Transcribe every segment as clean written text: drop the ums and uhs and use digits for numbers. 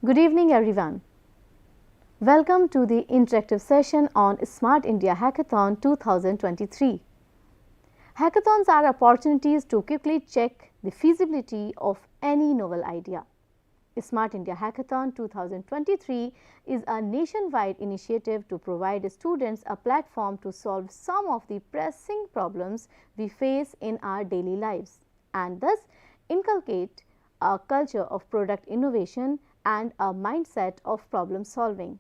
Good evening, everyone. Welcome to the interactive session on Smart India Hackathon 2023. Hackathons are opportunities to quickly check the feasibility of any novel idea. Smart India Hackathon 2023 is a nationwide initiative to provide students a platform to solve some of the pressing problems we face in our daily lives and thus inculcate a culture of product innovation and a mindset of problem solving.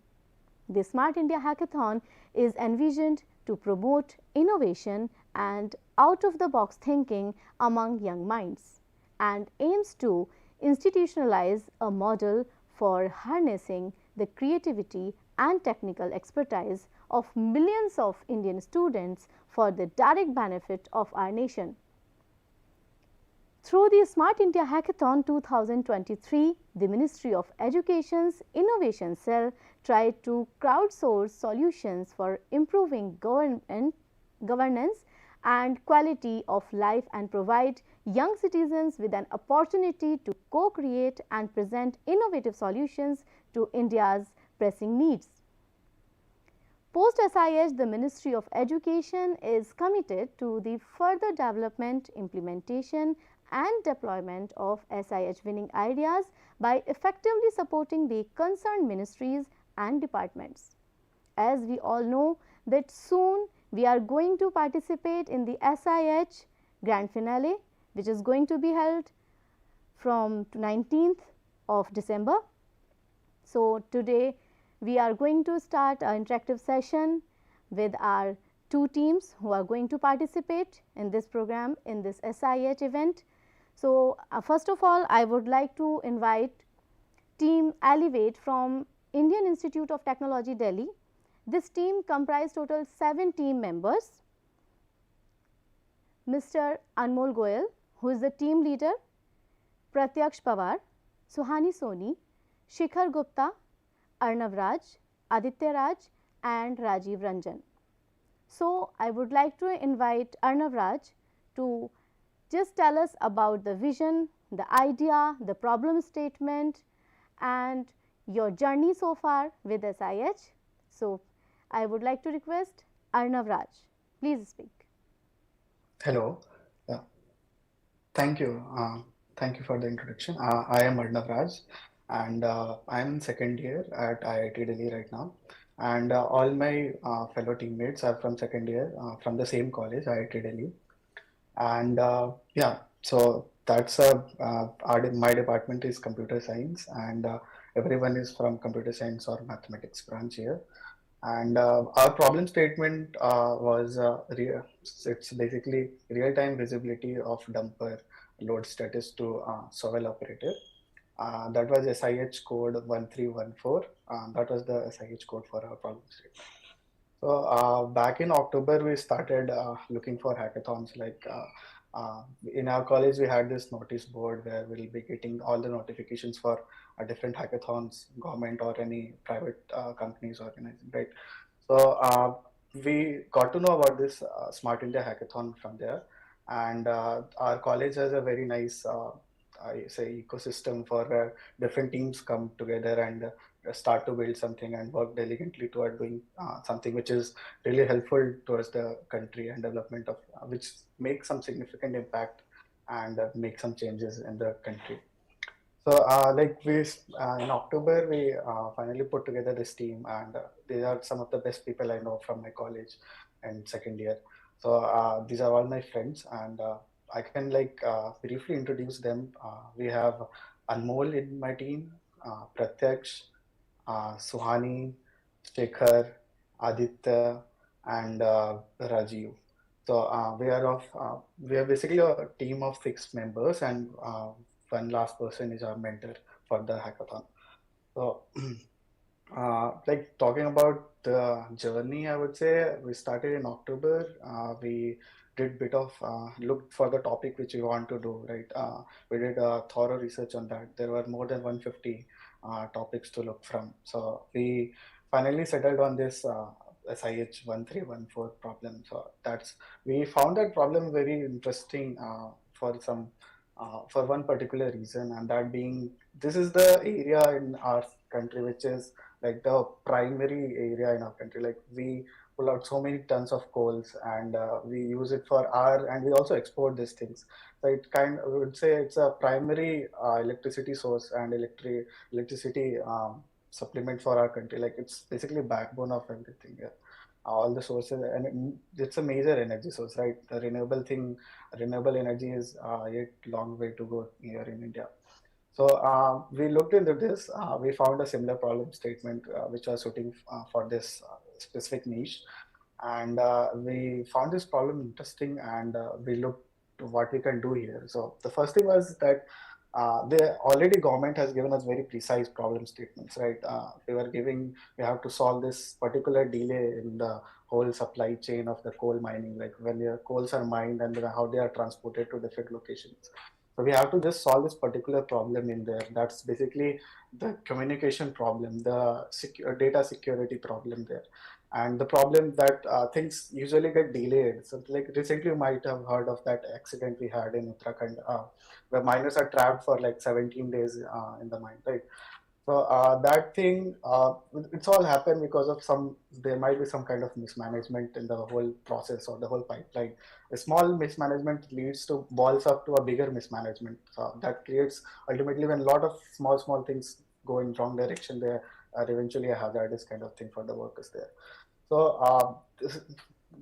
The Smart India Hackathon is envisioned to promote innovation and out of the box thinking among young minds and aims to institutionalize a model for harnessing the creativity and technical expertise of millions of Indian students for the direct benefit of our nation. Through the Smart India Hackathon 2023, the Ministry of Education's Innovation Cell tried to crowdsource solutions for improving governance and quality of life and provide young citizens with an opportunity to co-create and present innovative solutions to India's pressing needs. Post SIH, the Ministry of Education is committed to the further development, implementation and deployment of SIH winning ideas by effectively supporting the concerned ministries and departments. As we all know that soon we are going to participate in the SIH grand finale, which is going to be held from 19th of December. So today we are going to start an interactive session with our two teams who are going to participate in this program, in this SIH event. So first of all, I would like to invite team Elevate from Indian Institute of Technology, Delhi. This team comprised total 7 team members. Mr. Anmol Goyal, who is the team leader, Pratyaksh Pawar, Suhani Soni, Shikhar Gupta, Arnav Raj, Aditya Raj and Rajiv Ranjan. So I would like to invite Arnav Raj to just tell us about the vision, the idea, the problem statement and your journey so far with SIH. So I would like to request Arnav Raj, please speak. Hello. Yeah. Thank you. Thank you for the introduction. I am Arnav Raj, and I am in second year at IIT Delhi right now. And all my fellow teammates are from second year from the same college, IIT Delhi. And yeah, so that's my department is computer science, and everyone is from computer science or mathematics branch here. And our problem statement was it's basically real-time visibility of dumper load status to Sovel operator. That was SIH code 1314. That was the SIH code for our problem statement. So back in October, we started looking for hackathons. In our college, we had this notice board where we'll be getting all the notifications for different hackathons, government or any private companies organizing, right? So we got to know about this Smart India Hackathon from there, and our college has a very nice, I say, ecosystem for different teams come together and start to build something and work diligently toward doing something which is really helpful towards the country and development of which make some significant impact and make some changes in the country. So in October we finally put together this team, and they are some of the best people I know from my college and second year. So these are all my friends, and I can briefly introduce them. We have Anmol in my team, Pratyaksh, Suhani, Shekhar, Aditya, and Rajiv. So we are basically a team of 6 members, and one last person is our mentor for the hackathon. So, like talking about the journey, I would say we started in October. We did bit of looked for the topic which we want to do, right? We did thorough research on that. There were more than 150 topics to look from. So we finally settled on this SIH 1314 problem. So we found that problem very interesting for some for one particular reason, and that being this is the area in our country which is like the primary area in our country. Like we pull out so many tons of coals, and we use it for our, and we also export these things. So it kind of, I would say it's a primary electricity source and electricity supplement for our country. Like it's basically backbone of everything. Yeah. All the sources, and it's a major energy source, right? The renewable energy is yet long way to go here in India. So we looked into this. We found a similar problem statement which was suiting for this specific niche, and we found this problem interesting, and we looked to what we can do here. So the first thing was that the already government has given us very precise problem statements, right? We have to solve this particular delay in the whole supply chain of the coal mining, like when the coals are mined and then how they are transported to different locations. So we have to just solve this particular problem in there. That's basically the communication problem, the data security problem there, and the problem that things usually get delayed. So like recently you might have heard of that accident we had in Uttarakhand, where miners are trapped for like 17 days in the mine, right? So that thing, it's all happened because of there might be some kind of mismanagement in the whole process or the whole pipeline. A small mismanagement leads to balls up to a bigger mismanagement. So that creates ultimately when a lot of small things go in wrong direction, there are eventually a hazardous kind of thing for the workers there. So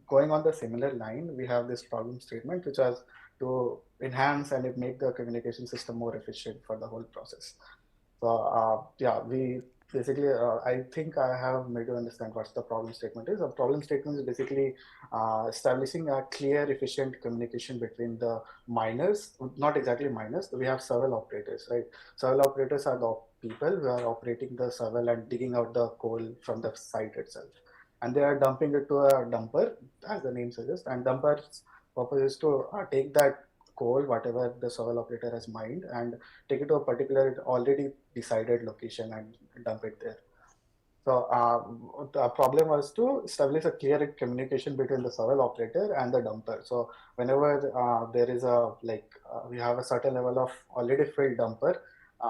going on the similar line, we have this problem statement which was to enhance and make the communication system more efficient for the whole process. So yeah, we basically, I think I have made you understand what the problem statement is. A problem statement is basically establishing a clear, efficient communication between the miners, not exactly miners, we have several operators, right? Several operators are the people who are operating the shovel and digging out the coal from the site itself. And they are dumping it to a dumper, as the name suggests, and dumper's purpose is to take that coal, whatever the shovel operator has mined, and take it to a particular already decided location and dump it there. So the problem was to establish a clear communication between the shovel operator and the dumper. So whenever there is we have a certain level of already filled dumper,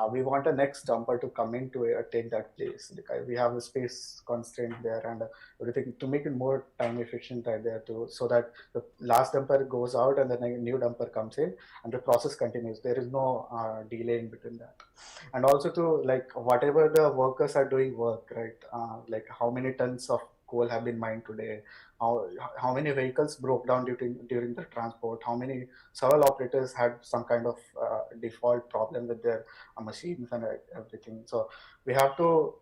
we want a next dumper to come in to take that place. Because we have a space constraint there and everything to make it more time efficient right there too, so that the last dumper goes out and the new dumper comes in and the process continues. There is no delay in between that. And also to like whatever the workers are doing work, right? Like how many tons of coal have been mined today, how how many vehicles broke down during the transport, how many several operators had some kind of default problem with their machines and everything. So we have to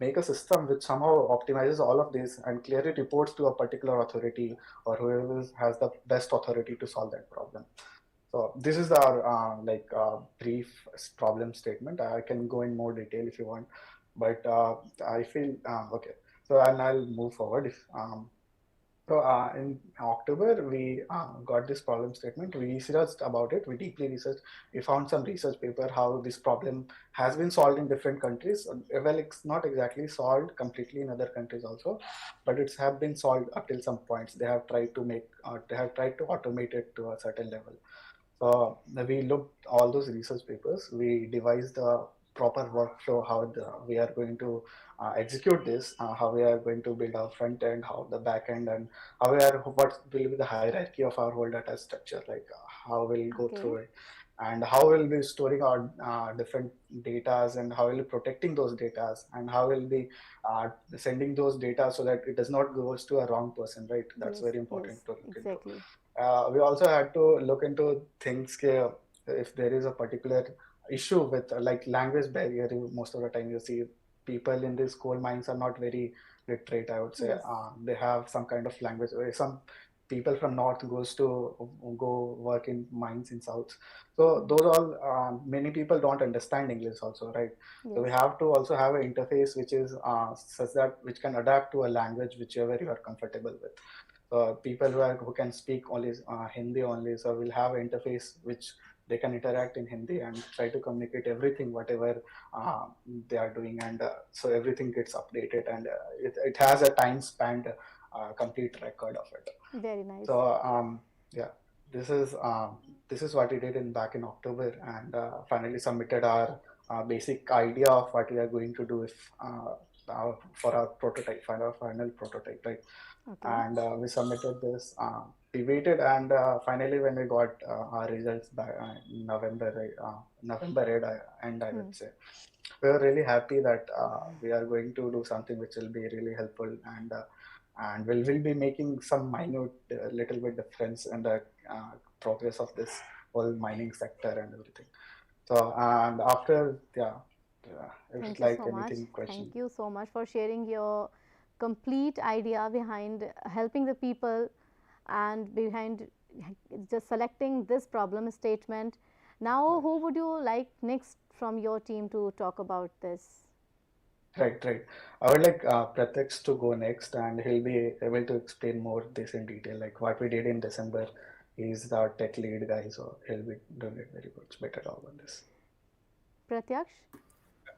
make a system which somehow optimizes all of this and clearly reports to a particular authority or whoever has the best authority to solve that problem. So this is our brief problem statement. I can go in more detail if you want, but I feel okay. So and I'll move forward. In October, we got this problem statement. We researched about it. We deeply researched. We found some research paper how this problem has been solved in different countries. Well, it's not exactly solved completely in other countries also, but it's have been solved up till some points. They have tried to automate it to a certain level. So we looked all those research papers. We devised the proper workflow, we are going to execute this, how we are going to build our front end, how the back end, and what will be the hierarchy of our whole data structure, like how we'll go Okay. through it, and how we'll be storing our different datas, and how we'll be protecting those datas, and how we'll be sending those data so that it does not goes to a wrong person, right? That's Yes, very yes, important to look into. exactly. We also had to look into things if there is a particular issue with like language barrier. Most of the time you see people in these coal mines are not very literate, I would say. Yes. They have some kind of language. Some people from north goes to go work in mines in south, so Mm. those all many people don't understand English also, right? So Yes. we have to also have an interface which is such that which can adapt to a language whichever you are comfortable with. People who can speak only Hindi only, so we'll have an interface which they can interact in Hindi and try to communicate everything, whatever uh, they are doing, and so everything gets updated, and it has a time span complete record of it. Very nice. So yeah. this is what we did in back in October, and finally submitted our basic idea of what we are going to do if for our prototype, for our final prototype, right? Okay. And we submitted this. We waited, and finally, when we got our results by November, right, November end, I would Hmm. say, we were really happy that we are going to do something which will be really helpful, and we'll be making some minute little bit difference in the progress of this whole mining sector and everything. So and after, yeah, if it's Thank you like so much. anything question. Thank you so much for sharing your complete idea behind helping the people and behind just selecting this problem statement. Now, who would you like next from your team to talk about this? Right, right. I would like Pratyaksh to go next, and he'll be able to explain more this in detail, like what we did in December. He's the tech lead guy, so he'll be doing it very much better job on this. Pratyaksh,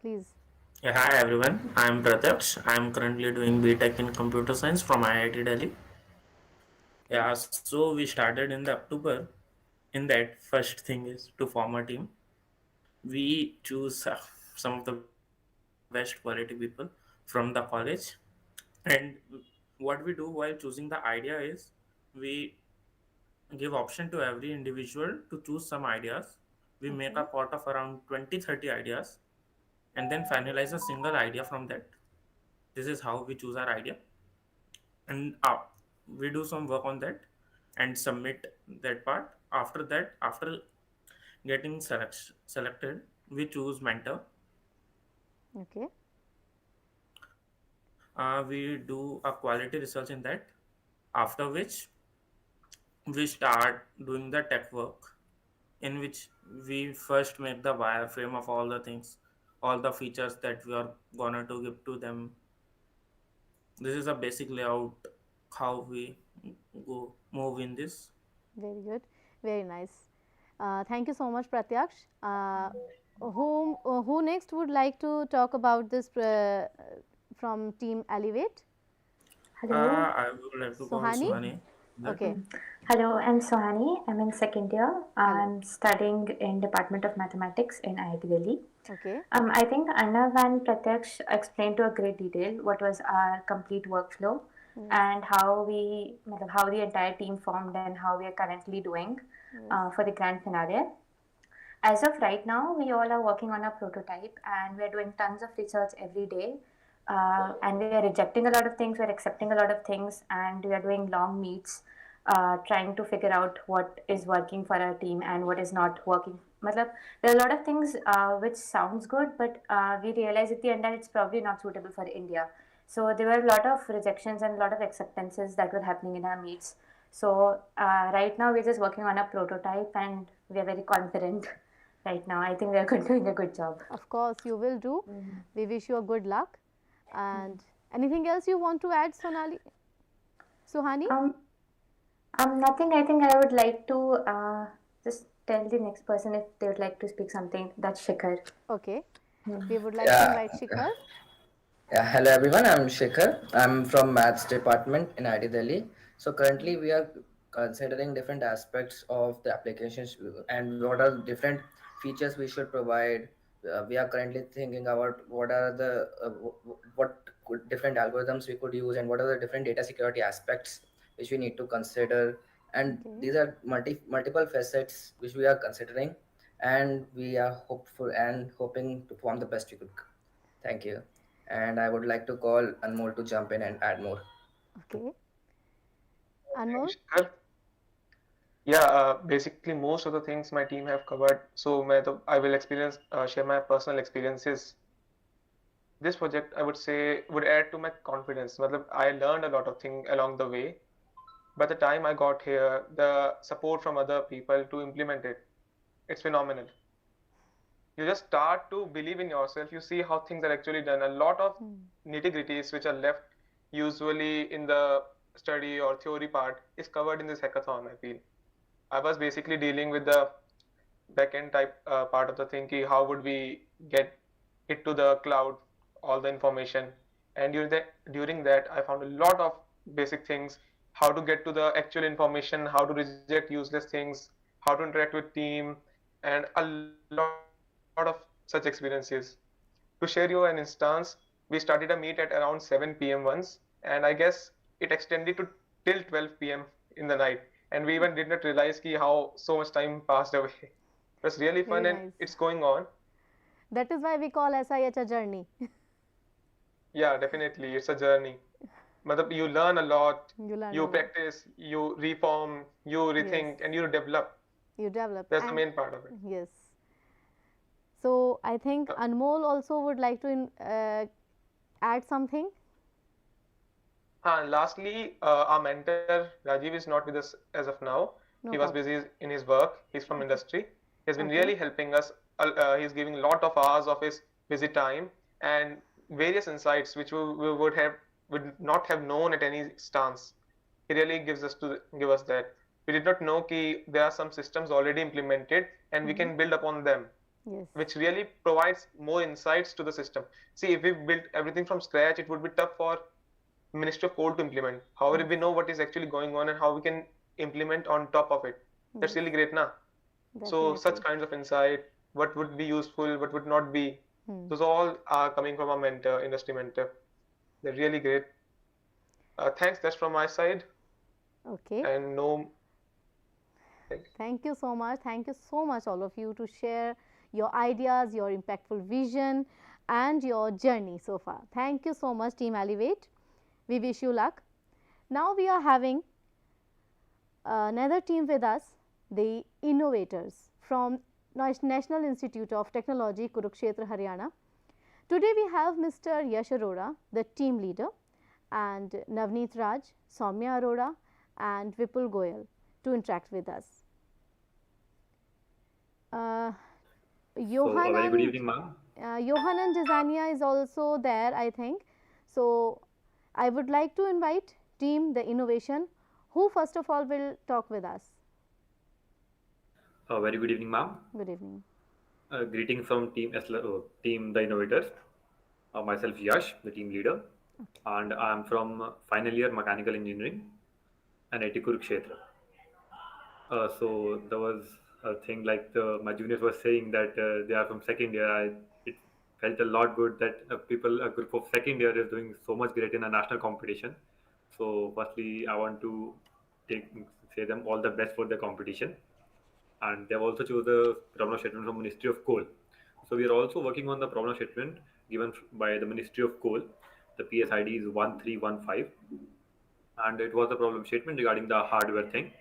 please. Yeah, hi everyone. I'm Pratyaksh. I'm currently doing BTech in Computer Science from IIT Delhi. Yeah, so we started in the October. In that, first thing is to form a team. We choose some of the best quality people from the college, and what we do while choosing the idea is we give option to every individual to choose some ideas. We make a Okay. pot of around 20-30 ideas and then finalize a single idea from that. This is how we choose our idea, and we do some work on that and submit that part. After that, after getting selected, we choose mentor. Okay. We do a quality research in that, after which we start doing the tech work, in which we first make the wireframe of all the things, all the features that we are gonna to give to them. This is a basic layout how we go move in this. Very good. Very nice. Thank you so much, Pratyaksh. Who next would like to talk about this from Team Elevate? Hello. I would like to call Sohani? Suhani. That Okay. Hello, I'm Sohani. I'm in second year. Hello. I'm studying in Department of Mathematics in IIT Delhi. Okay. I think Arnav and Pratyaksh explained to a great detail what was our complete workflow Yes. and how the entire team formed and how we are currently doing Yes. for the grand finale. As of right now, we all are working on a prototype and we're doing tons of research every day. And we are rejecting a lot of things, we're accepting a lot of things, and we are doing long meets trying to figure out what is working for our team and what is not working. Matlab, there are a lot of things which sounds good, but we realize at the end that it's probably not suitable for India. So there were a lot of rejections and a lot of acceptances that were happening in our meets. So right now we're just working on a prototype and we are very confident right now. I think we are doing a good job. Of course, you will do. We wish you a good luck. And anything else you want to add, Suhani? Um, Nothing. I think I would like to just tell the next person if they would like to speak something. That's Shikhar. Okay. We would like to Yeah, invite Shikhar. yeah. Hello everyone. I'm Shekhar. I'm from Maths department in IIT Delhi. So currently we are considering different aspects of the applications and what are the different features we should provide. We are currently thinking about what are the different algorithms we could use and what are the different data security aspects which we need to consider. And Okay. these are multiple facets which we are considering, and we are hopeful and hoping to form the best we could. Thank you. And I would like to call Anmol to jump in and add more. Okay. Thank you, Anmol? Shikhar. Yeah, basically most of the things my team have covered. So I will share my personal experiences. This project, I would say, would add to my confidence. Matlab, I learned a lot of things along the way. By the time I got here, the support from other people to implement it, it's phenomenal. You just start to believe in yourself. You see how things are actually done. A lot of nitty-gritties which are left usually in the study or theory part is covered in this hackathon, I feel. I was basically dealing with the backend type part of the thing. How would we get it to the cloud, all the information? And during that, I found a lot of basic things how to get to the actual information, how to reject useless things, how to interact with team, and a lot of such experiences. To share you an instance, we started a meet at around 7 p.m. once, and I guess it extended to till 12 p.m. in the night, and we even did not realize how so much time passed away. It was really fun Very and nice. it's going on. That is why we call SIH a journey. Yeah, definitely, it's a journey. Matlab, you learn a lot, You learn you a lot. practice, you reform, you Yes, rethink, and you develop. you develop. That's the And main part of it. yes. So I think Uh, Anmol also would like to add something. Lastly, our mentor Rajiv is not with us as of now. He No was problem. busy in his work. He's from Okay. industry. He's been Okay. really helping us. He's giving a lot of hours of his busy time and various insights which we would not have known at any stance. He really gives us to give us that. We did not know that there are some systems already implemented and we Hmm. can build upon them, Yes. which really provides more insights to the system. See, if we built everything from scratch, it would be tough for Ministry of Coal to implement. However, Yes. if we know what is actually going on and how we can implement on top of it, that's Yes. really great, na? So such Definitely. kinds of insight, what would be useful, what would not be, Hmm. those all are coming from a mentor, industry mentor. They're really great. Thanks, that's from my side, Okay. and no, Thank you so much. Thank you so much, all of you, to share your ideas, your impactful vision, and your journey so far. Thank you so much, Team Elevate. We wish you luck. Now we are having another team with us, the innovators from National Institute of Technology, Kurukshetra, Haryana. Today we have Mr. Yash Arora, the team leader, and Navneet Raj, Soumya Arora, and Vipul Goyal to interact with us. Uh, So, a very good Johanan, evening, ma'am. Johanan Jazania is also there, I think. So, I would like to invite team the innovation, who first of all will talk with us. A very good evening, ma'am. Good evening. Greetings from Team The Innovators. Myself, Yash, the team leader, Okay. and I'm from final year mechanical engineering and IT Kurukshetra. So there was a thing like my juniors were saying that they are from second year. It felt a lot good that a group of second year is doing so much great in a national competition. So firstly, I want to take say them all the best for the competition. And they've also chose the problem statement from Ministry of Coal. So we are also working on the problem statement given by the Ministry of Coal. The PSID is 1315, and it was the problem statement regarding the hardware thing.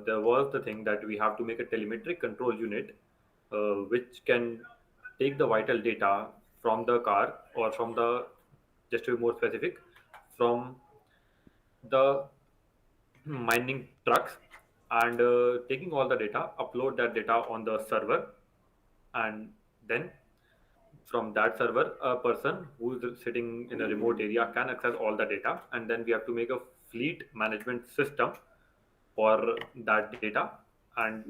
There was the thing that we have to make a telemetric control unit which can take the vital data from the car or from the, just to be more specific, from the mining trucks, and taking all the data, upload that data on the server, and then from that server, a person who is sitting in a remote area can access all the data, and then we have to make a fleet management system for that data, and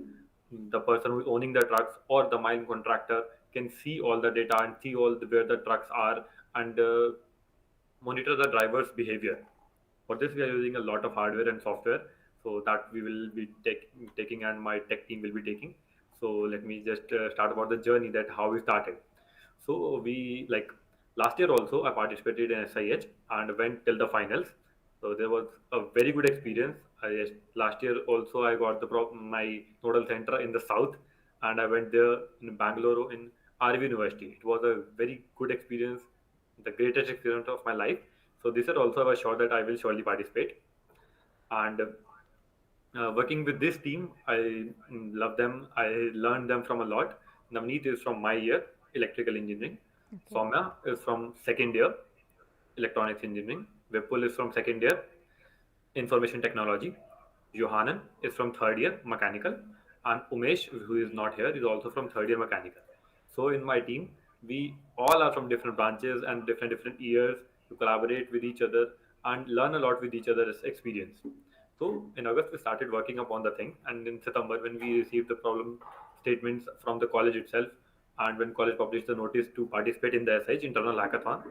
the person who is owning the trucks or the mine contractor can see all the data and see where the trucks are, and monitor the driver's behavior. For this, we are using a lot of hardware and software, so that we will be taking, and my tech team will be taking. So let me just start about the journey, that how we started. So we, like, last year also I participated in SIH and went till the finals. So there was a very good experience. Last year also I got my nodal center in the south, and I went there in Bangalore in RV University. It was a very good experience, the greatest experience of my life. So this year also I was sure that I will surely participate. And working with this team, I love them. I learned them from a lot. Navneet is from my year, electrical engineering. Okay. Soumya is from second year, electronics engineering. Vipul is from second year, information technology. Johanan is from third year, mechanical. And Umesh, who is not here, is also from third year mechanical. So in my team, we all are from different branches and different years to collaborate with each other and learn a lot with each other's experience. So in August, we started working upon the thing, and in September, when we received the problem statements from the college itself, and when college published the notice to participate in the SIH internal hackathon,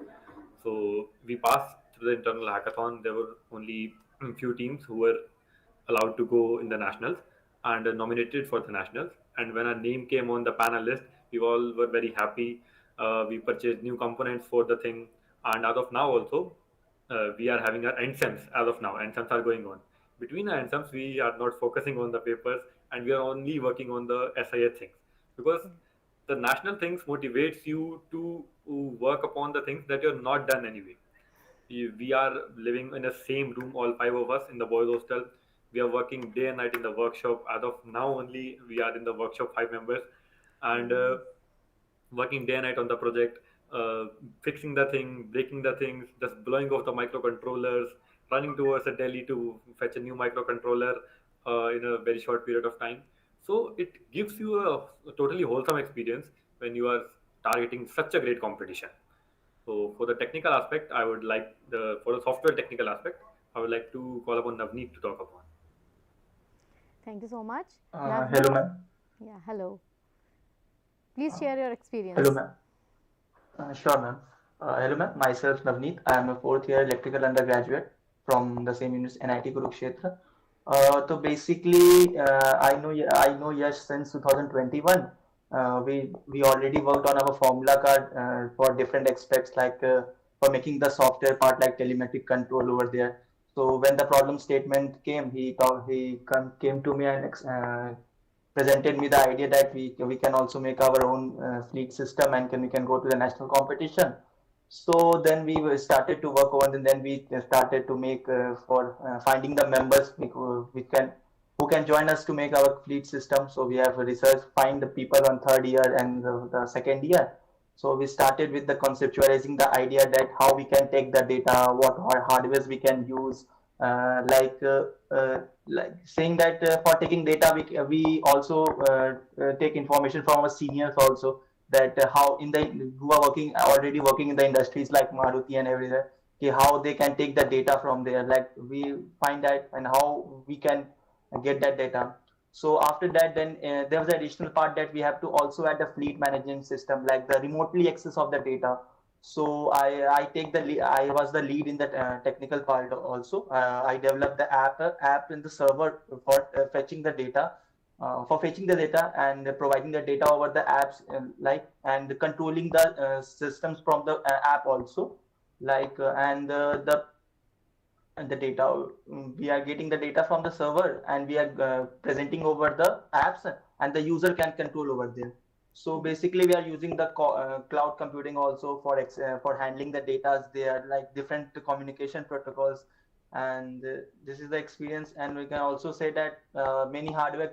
so we passed through the internal hackathon. There were only few teams who were allowed to go in the nationals and nominated for the nationals. And when our name came on the panel list, we all were very happy. We purchased new components for the thing, and as of now also, we are having our NSEMs as of now. NSEMs are going on. Between our NSEMs, we are not focusing on the papers, and we are only working on the SIH things, because the national things motivates you to work upon the things that you're not done anyway. We are living in the same room, all five of us in the boys hostel. We are working day and night in the workshop. As of now only we are in the workshop, five members, and working day and night on the project, uh, fixing the thing, breaking the things, just blowing off the microcontrollers, running towards a Delhi to fetch a new microcontroller in a very short period of time. So it gives you a totally wholesome experience when you are targeting such a great competition. So for the technical aspect, I would like the for the software technical aspect, I would like to call upon Navneet to talk upon. Thank you so much. Hello, Navneet, ma'am. yeah, hello. Please share your Hello, experience. ma'am. Sure, ma'am. Hello, ma'am. Myself, Navneet. I am a fourth year electrical undergraduate from the same university, NIT Kurukshetra. So basically, I know Yash since 2021. We already worked on our formula card for different aspects, like for making the software part, like telematic control over there. So when the problem statement came, came to me and presented me the idea that we can also make our own fleet system and we can go to the national competition. So then started to work on, and then we started to make for finding the members we can who can join us to make our fleet system. So we have research, find the people on third year and the second year. So we started with the conceptualizing the idea that how we can take the data, what hardwares we can use, like saying that for taking data we also take information from our seniors also, that how in the who are working already working in the industries like Maruti and everywhere, okay, how they can take the data from there, like we find that and how we can get that data. So after that, then there was an additional part that we have to also add a fleet management system, like the remotely access of the data. So I take the lead, I was the lead in the technical part also. I developed the app in the server for fetching the data, and providing the data over the apps, and controlling the systems from the app also, and the data, we are getting the data from the server and we are presenting over the apps, and the user can control over there. So basically we are using the cloud computing also for handling the data there, like different communication protocols. And this is the experience. And we can also say that many hardware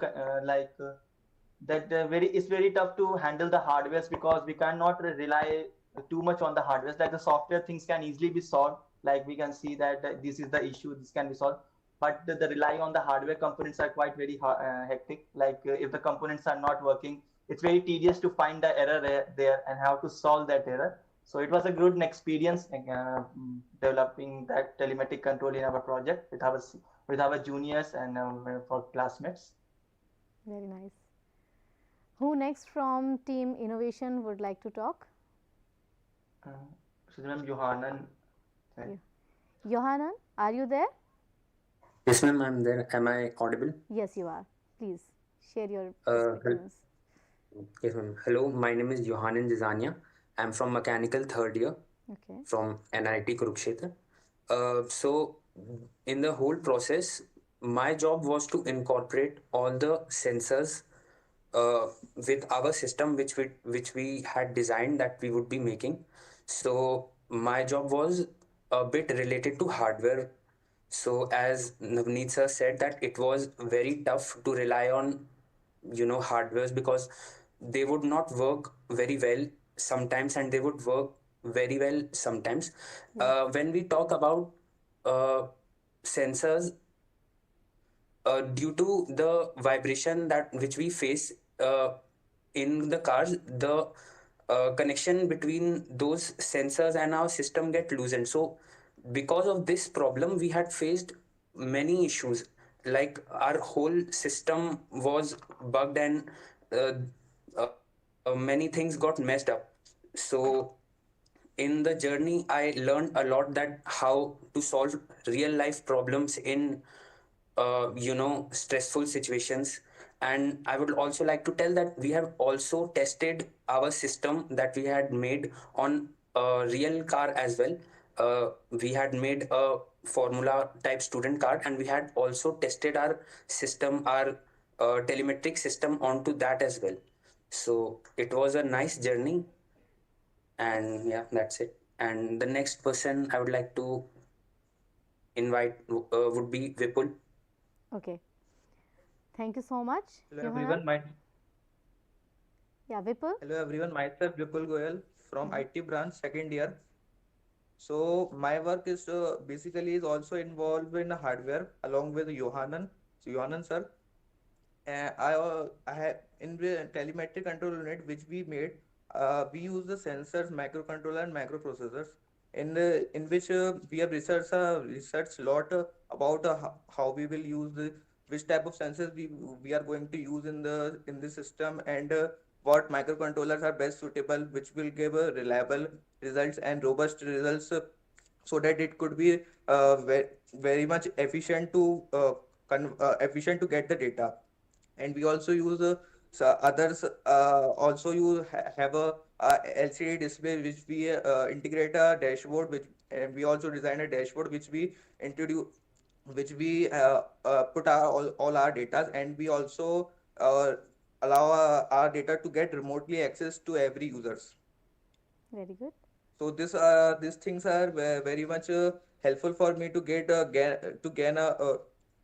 that very it's very tough to handle the hardwares, because we cannot rely too much on the hardwares. Like the software things can easily be solved, like we can see that this is the issue, this can be solved. But the rely on the hardware components are quite very hectic. Like if the components are not working, it's very tedious to find the error there and how to solve that error. So it was a good experience developing that telematic control in our project with our juniors and for classmates. Very nice. Who next from Team Innovation would like to talk? So ma'am, Johanan. Johanan, are you there? Yes, ma'am, I'm there. Am I audible? Yes, you are. Please share your Hel- experience. yes, ma'am. Hello, my name is Johanan Zizania. I'm from mechanical third year Okay. from NIT Kurukshetra. So, in the whole process, my job was to incorporate all the sensors uh, with our system, which we had designed that we would be making. So, my job was a bit related to hardware. So, as Navneet sir said, that it was very tough to rely on hardwares, because they would not work very well sometimes and they would work very well sometimes. When we talk about uh, sensors, due to the vibration that which we face in the cars, the connection between those sensors and our system get loosened. So because of this problem we had faced many issues, like our whole system was bugged, and uh, many things got messed up. So in the journey, I learned a lot that how to solve real life problems in stressful situations. And I would also like to tell that we have also tested our system that we had made on a real car as well. We had made a formula type student card, and we had also tested our system, our telemetric system onto that as well. So it was a nice journey. And yeah, that's it. And the next person I would like to invite would be Vipul. Okay. Thank you so much, Hello Yohanan. everyone, Yeah, Vipul. myself Vipul Goyal from Mhm. IT branch, second year. So my work is basically is also involved in hardware along with Yohanan. So Yohanan sir, I have in the telemetry control unit which we made. We use the sensors, microcontroller, and microprocessors. In which we have researched a lot about how we will use which type of sensors we are going to use in the system, and what microcontrollers are best suitable, which will give reliable results and robust results, so that it could be very much efficient to get the data. And we also use others also use have a LCD display which we integrate a dashboard, which and we also design a dashboard which we introduce, which we put all our data, and we also allow our data to get remotely access to every users. Very good. So these things are very much helpful for me to gain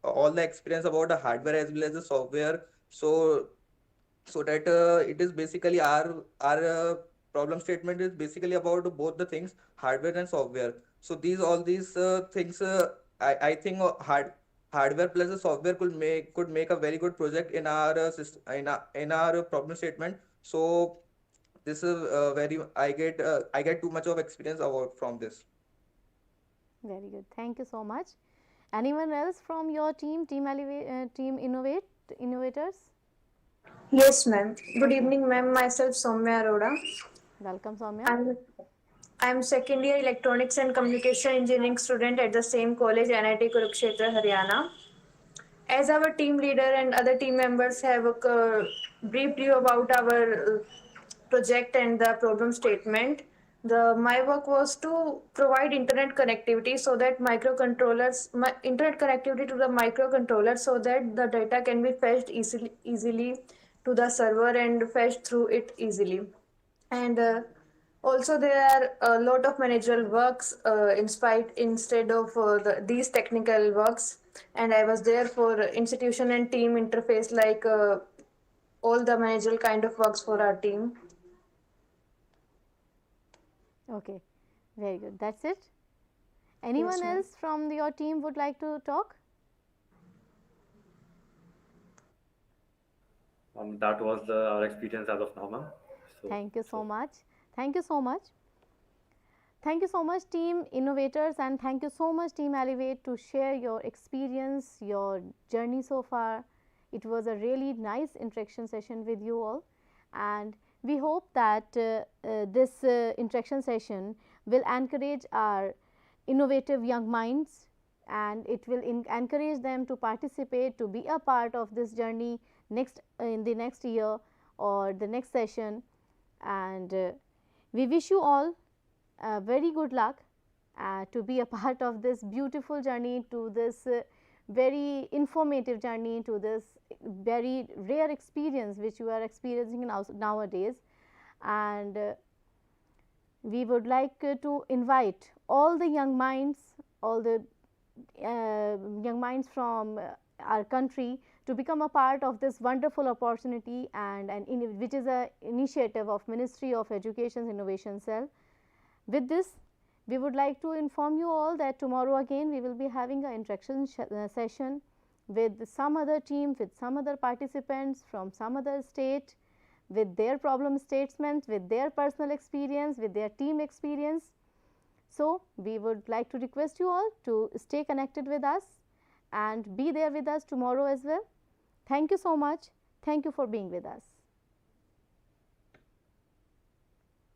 all the experience about the hardware as well as the software. So that it is basically our problem statement is basically about both the things, hardware and software. So these things, I think hardware plus the software could make a very good project in our in our problem statement. So this is very I get too much of experience about from this. Very good. Thank you so much. Anyone else from your team innovators? Yes, ma'am. Good evening, ma'am. Myself, Soumya Arora. Welcome, Soumya. I'm second year electronics and communication engineering student at the same college, NIT Kurukshetra, Haryana. As our team leader and other team members have briefed you about our project and the problem statement, my work was to provide internet connectivity so that internet connectivity to the microcontroller so that the data can be fetched easily to the server and fetched through it easily. And also there are a lot of managerial works instead of these technical works, and I was there for institution and team interface, like all the managerial kind of works for our team. Okay, very good. That's it. Anyone Yes, else from your team would like to talk? That was our experience as of now, ma'am. Thank you so much. Thank you so much. Thank you so much, team innovators, and thank you so much, team Elevate, to share your experience, your journey so far. It was a really nice interaction session with you all, and we hope that this interaction session will encourage our innovative young minds, and it will encourage them to participate, to be a part of this journey in the next year or the next session. And we wish you all very good luck to be a part of this beautiful journey, to this very informative journey, to this very rare experience which you are experiencing nowadays. And we would like to invite all the young minds, all the young minds from our country to become a part of this wonderful opportunity, and which is a initiative of Ministry of Education's Innovation Cell. With this, we would like to inform you all that tomorrow again we will be having an interaction session with some other team, with some other participants from some other state, with their problem statements, with their personal experience, with their team experience. So, we would like to request you all to stay connected with us and be there with us tomorrow as well. Thank you so much. Thank you for being with us.